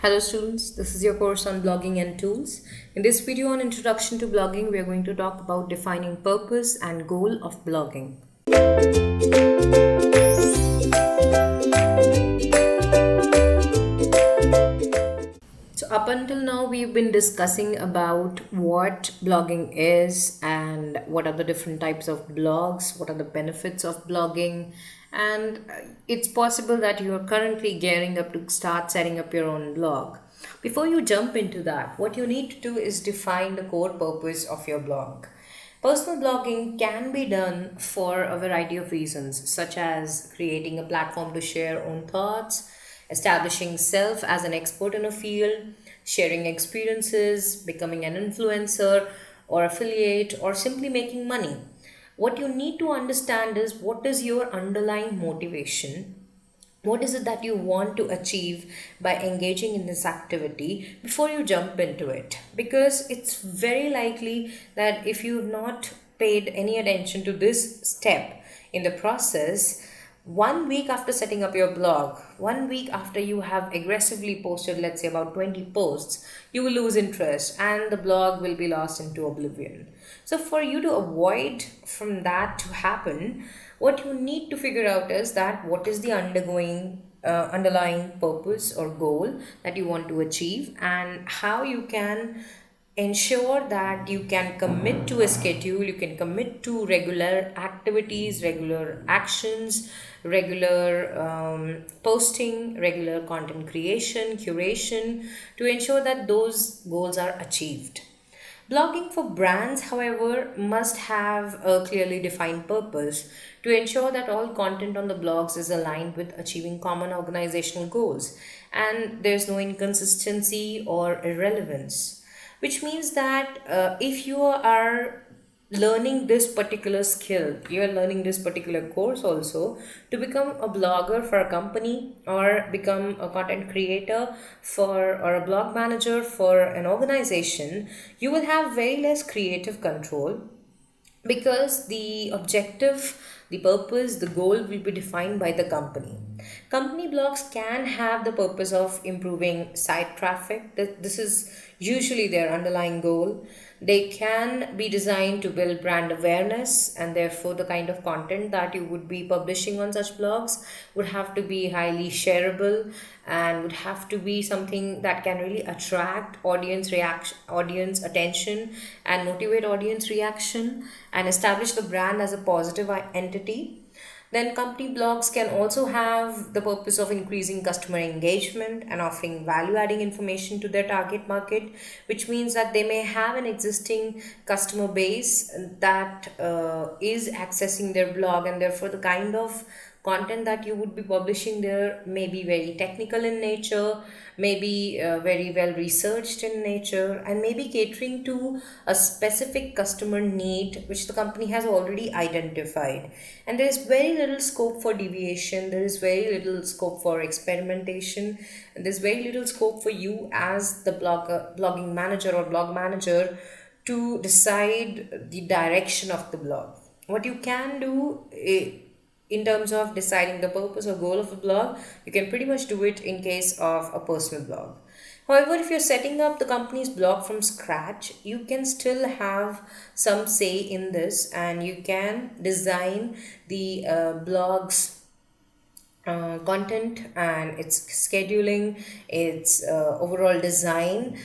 Hello students, this is your course on blogging and tools. In this video on introduction to blogging, we are going to talk about defining purpose and goal of blogging. So up until now, we've been discussing about what blogging is and what are the different types of blogs, what are the benefits of blogging, and it's possible that you are currently gearing up to start setting up your own blog. Before you jump into that, what you need to do is define the core purpose of your blog. Personal blogging can be done for a variety of reasons, such as creating a platform to share own thoughts, establishing self as an expert in a field, sharing experiences, becoming an influencer or affiliate, or simply making money. What you need to understand is what is your underlying motivation, what is it that you want to achieve by engaging in this activity before you jump into it, because it's very likely that if you've not paid any attention to this step in the process, 1 week after setting up your blog, 1 week after you have aggressively posted, let's say about 20 posts, you will lose interest and the blog will be lost into oblivion. So for you to avoid from that to happen, what you need to figure out is that what is the underlying purpose or goal that you want to achieve, and how you can ensure that you can commit to a schedule, you can commit to regular activities, regular actions, regular posting, regular content creation, curation, to ensure that those goals are achieved. Blogging for brands, however, must have a clearly defined purpose to ensure that all content on the blogs is aligned with achieving common organizational goals and there's no inconsistency or irrelevance. Which means that if you are learning this particular skill, you are learning this particular course also to become a blogger for a company or become a content creator for or a blog manager for an organization, you will have very less creative control, because the objective, the purpose, the goal will be defined by the company. Company blogs can have the purpose of improving site traffic. This is usually their underlying goal. They can be designed to build brand awareness, and therefore the kind of content that you would be publishing on such blogs would have to be highly shareable and would have to be something that can really attract audience reaction, audience attention, and motivate audience reaction and establish the brand as a positive entity. Then company blogs can also have the purpose of increasing customer engagement and offering value adding information to their target market, which means that they may have an existing customer base that is accessing their blog, and therefore the kind of content that you would be publishing there may be very technical in nature, may be very well researched in nature, and may be catering to a specific customer need which the company has already identified. And there is very little scope for deviation, there is very little scope for experimentation, and there's very little scope for you as the blogging manager or blog manager to decide the direction of the blog. What you can do in terms of deciding the purpose or goal of a blog, you can pretty much do it in case of a personal blog. However, if you're setting up the company's blog from scratch, you can still have some say in this, and you can design the blog's content and its scheduling, its overall design,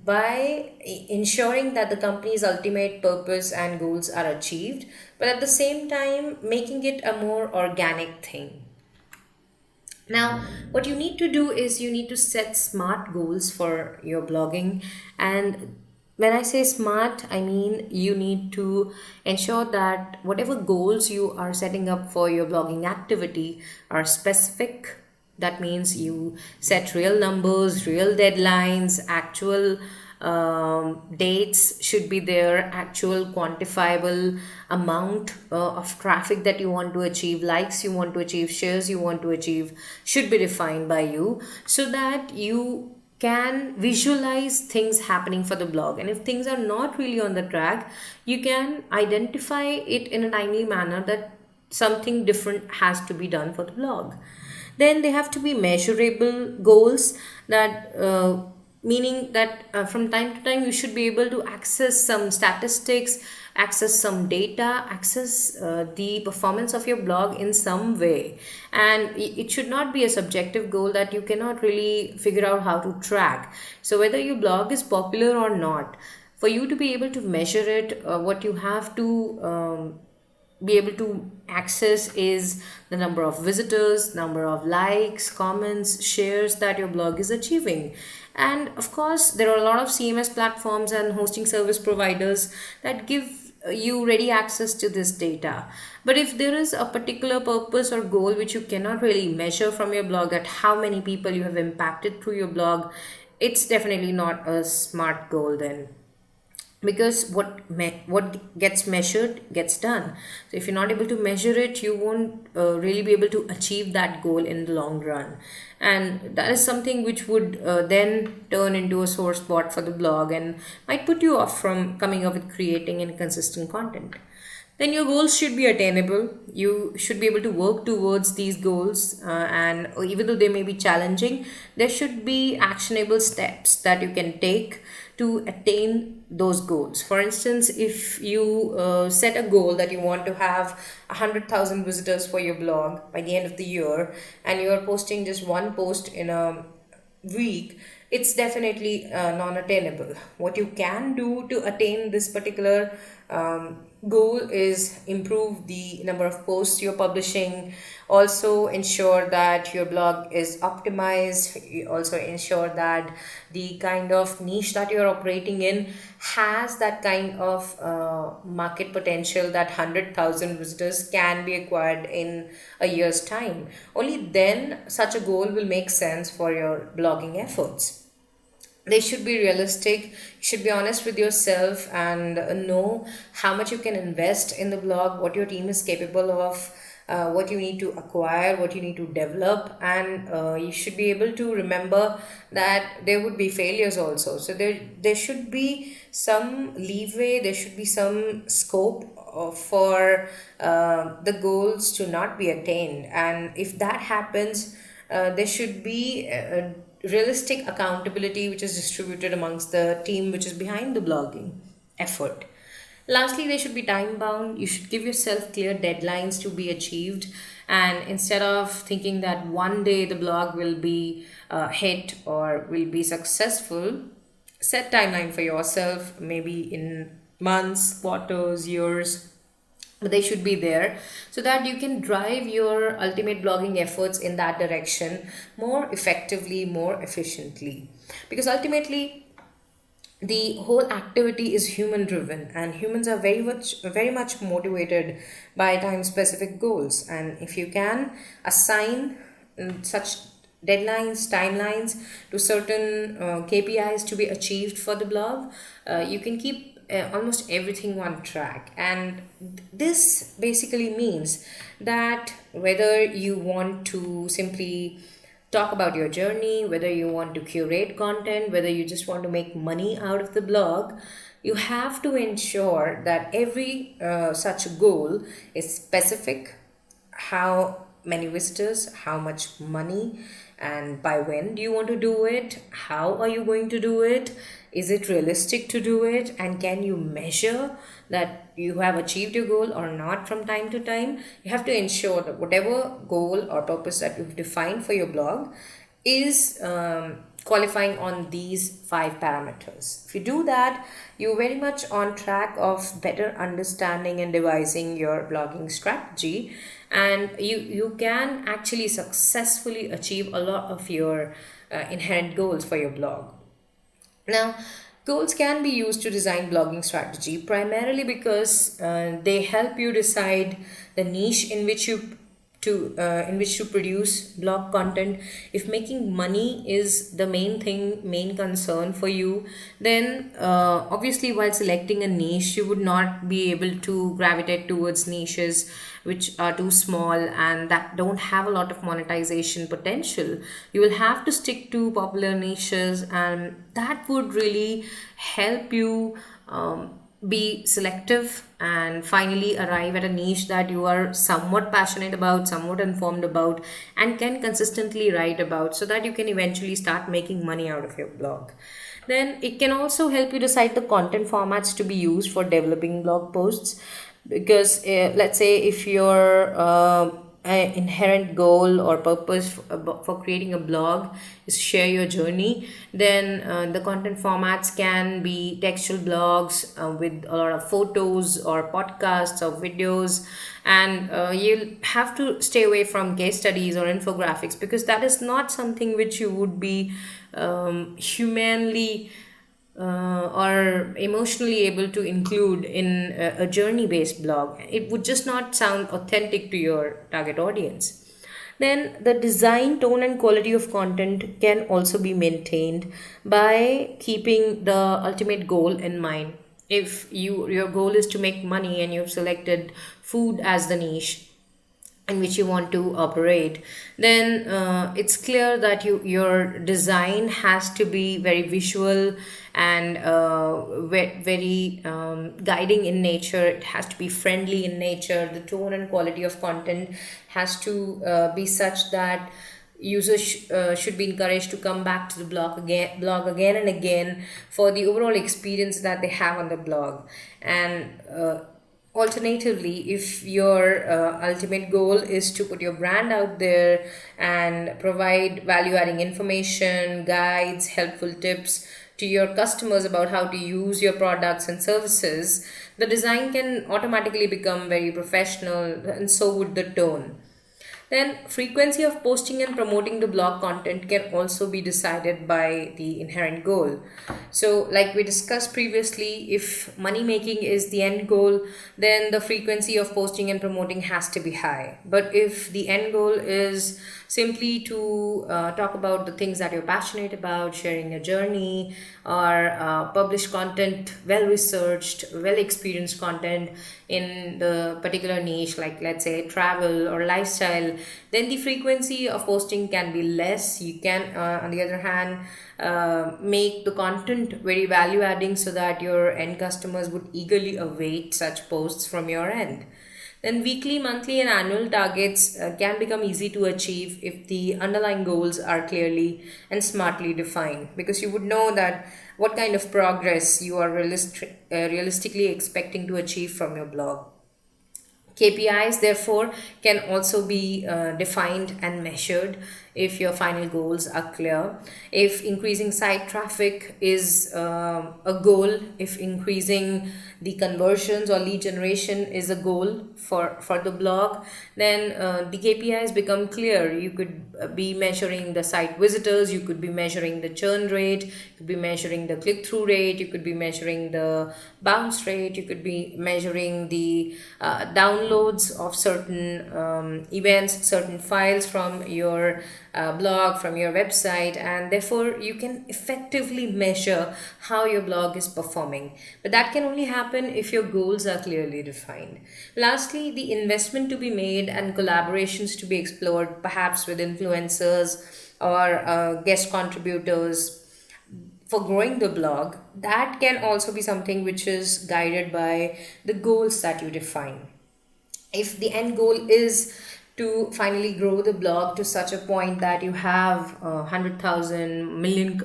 by ensuring that the company's ultimate purpose and goals are achieved, but at the same time making it a more organic thing. Now, what you need to do is you need to set smart goals for your blogging. And when I say smart, I mean you need to ensure that whatever goals you are setting up for your blogging activity are specific. That means you set real numbers, real deadlines, actual dates should be there, actual quantifiable amount of traffic that you want to achieve, likes you want to achieve, shares you want to achieve should be defined by you, so that you can visualize things happening for the blog. And if things are not really on the track, you can identify it in a timely manner that something different has to be done for the blog. Then they have to be measurable goals, that meaning that from time to time you should be able to access some statistics, access some data, access the performance of your blog in some way. And it should not be a subjective goal that you cannot really figure out how to track. So whether your blog is popular or not, for you to be able to measure it, what you have to be able to access is the number of visitors, number of likes, comments, shares that your blog is achieving. And of course, there are a lot of CMS platforms and hosting service providers that give you ready access to this data. But if there is a particular purpose or goal which you cannot really measure from your blog, that how many people you have impacted through your blog, it's definitely not a smart goal then, because what gets measured gets done. So if you're not able to measure it, you won't really be able to achieve that goal in the long run, and that is something which would then turn into a sore spot for the blog and might put you off from coming up with creating and consistent content. Then your goals should be attainable. You should be able to work towards these goals, and even though they may be challenging, there should be actionable steps that you can take to attain those goals. For instance, if you set a goal that you want to have 100,000 visitors for your blog by the end of the year, and you are posting just one post in a week, it's definitely non-attainable. What you can do to attain this particular goal is improve the number of posts you're publishing, also ensure that your blog is optimized. You also ensure that the kind of niche that you're operating in has that kind of market potential that 100,000 visitors can be acquired in a year's time. Only then such a goal will make sense for your blogging efforts. They should be realistic. You should be honest with yourself and know how much you can invest in the blog, what your team is capable of, what you need to acquire, what you need to develop, and you should be able to remember that there would be failures also. So there should be some leeway, there should be some scope for the goals to not be attained. And if that happens, there should be realistic accountability which is distributed amongst the team which is behind the blogging effort. Lastly, they should be time bound. You should give yourself clear deadlines to be achieved. And instead of thinking that one day the blog will be hit or will be successful, set timeline for yourself, maybe in months, quarters, years, but they should be there so that you can drive your ultimate blogging efforts in that direction more effectively, more efficiently. Because ultimately, the whole activity is human driven, and humans are very much motivated by time specific goals. And if you can assign such deadlines, timelines to certain KPIs to be achieved for the blog, you can keep almost everything on track. And this basically means that whether you want to simply talk about your journey, whether you want to curate content, whether you just want to make money out of the blog, you have to ensure that every such goal is specific. How many visitors, how much money, and by when do you want to do it? How are you going to do it? Is it realistic to do it? And can you measure that you have achieved your goal or not from time to time? You have to ensure that whatever goal or purpose that you've defined for your blog is qualifying on these 5 parameters. If you do that, you're very much on track of better understanding and devising your blogging strategy, and you can actually successfully achieve a lot of your inherent goals for your blog. Now, goals can be used to design blogging strategy primarily because they help you decide the niche in which to produce blog content. If making money is the main concern for you, then obviously while selecting a niche, you would not be able to gravitate towards niches which are too small and that don't have a lot of monetization potential. You will have to stick to popular niches, and that would really help you be selective and finally arrive at a niche that you are somewhat passionate about, somewhat informed about, and can consistently write about so that you can eventually start making money out of your blog. Then it can also help you decide the content formats to be used for developing blog posts, because let's say if your inherent goal or purpose for creating a blog is to share your journey, then the content formats can be textual blogs with a lot of photos or podcasts or videos, and you'll have to stay away from case studies or infographics, because that is not something which you would be humanly or emotionally able to include in a journey based blog. It would just not sound authentic to your target audience. Then the design, tone, and quality of content can also be maintained by keeping the ultimate goal in mind. If your goal is to make money and you've selected food as the niche in which you want to operate, then it's clear that your design has to be very visual and very guiding in nature. It has to be friendly in nature. The tone and quality of content has to be such that users should be encouraged to come back to the blog again and again for the overall experience that they have on the blog. And alternatively, if your ultimate goal is to put your brand out there and provide value adding information, guides, helpful tips to your customers about how to use your products and services, the design can automatically become very professional, and so would the tone. Then, frequency of posting and promoting the blog content can also be decided by the inherent goal. So, like we discussed previously, if money making is the end goal, then the frequency of posting and promoting has to be high. But if the end goal is simply to talk about the things that you're passionate about, sharing your journey, or publish content, well researched, well experienced content in the particular niche, like let's say travel or lifestyle, then the frequency of posting can be less. You can, on the other hand, make the content very value adding so that your end customers would eagerly await such posts from your end. Then weekly, monthly, and annual targets can become easy to achieve if the underlying goals are clearly and smartly defined, because you would know that what kind of progress you are realistically expecting to achieve from your blog. KPIs, therefore, can also be defined and measured if your final goals are clear. If increasing site traffic is a goal, if increasing the conversions or lead generation is a goal for the blog, then the KPIs become clear. You could be measuring the site visitors, you could be measuring the churn rate, you could be measuring the click through rate, you could be measuring the bounce rate, you could be measuring the downloads of certain events, certain files from your blog, from your website, and therefore you can effectively measure how your blog is performing. But that can only happen if your goals are clearly defined. Lastly, the investment to be made and collaborations to be explored, perhaps with influencers or guest contributors for growing the blog, that can also be something which is guided by the goals that you define. If the end goal is to finally grow the blog to such a point that you have 100,000 million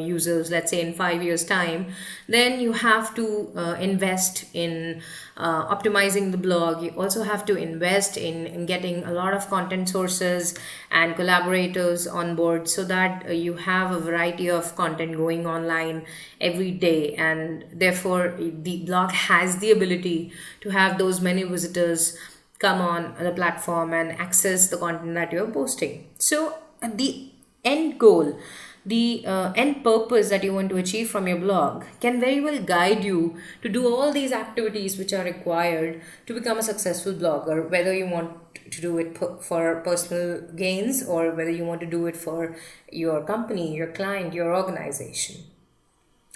users, let's say in 5 years time, then you have to invest in optimizing the blog. You also have to invest in getting a lot of content sources and collaborators on board so that you have a variety of content going online every day, and therefore the blog has the ability to have those many visitors come on the platform and access the content that you're posting. So, the end goal, the end purpose that you want to achieve from your blog can very well guide you to do all these activities which are required to become a successful blogger, whether you want to do it for personal gains or whether you want to do it for your company, your client, your organization.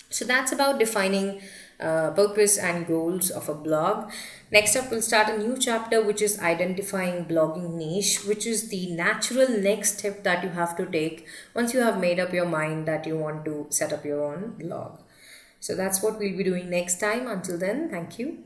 So that's about defining purpose and goals of a blog. Next up, we'll start a new chapter, which is identifying blogging niche, which is the natural next step that you have to take once you have made up your mind that you want to set up your own blog. So that's what we'll be doing next time. Until then, thank you.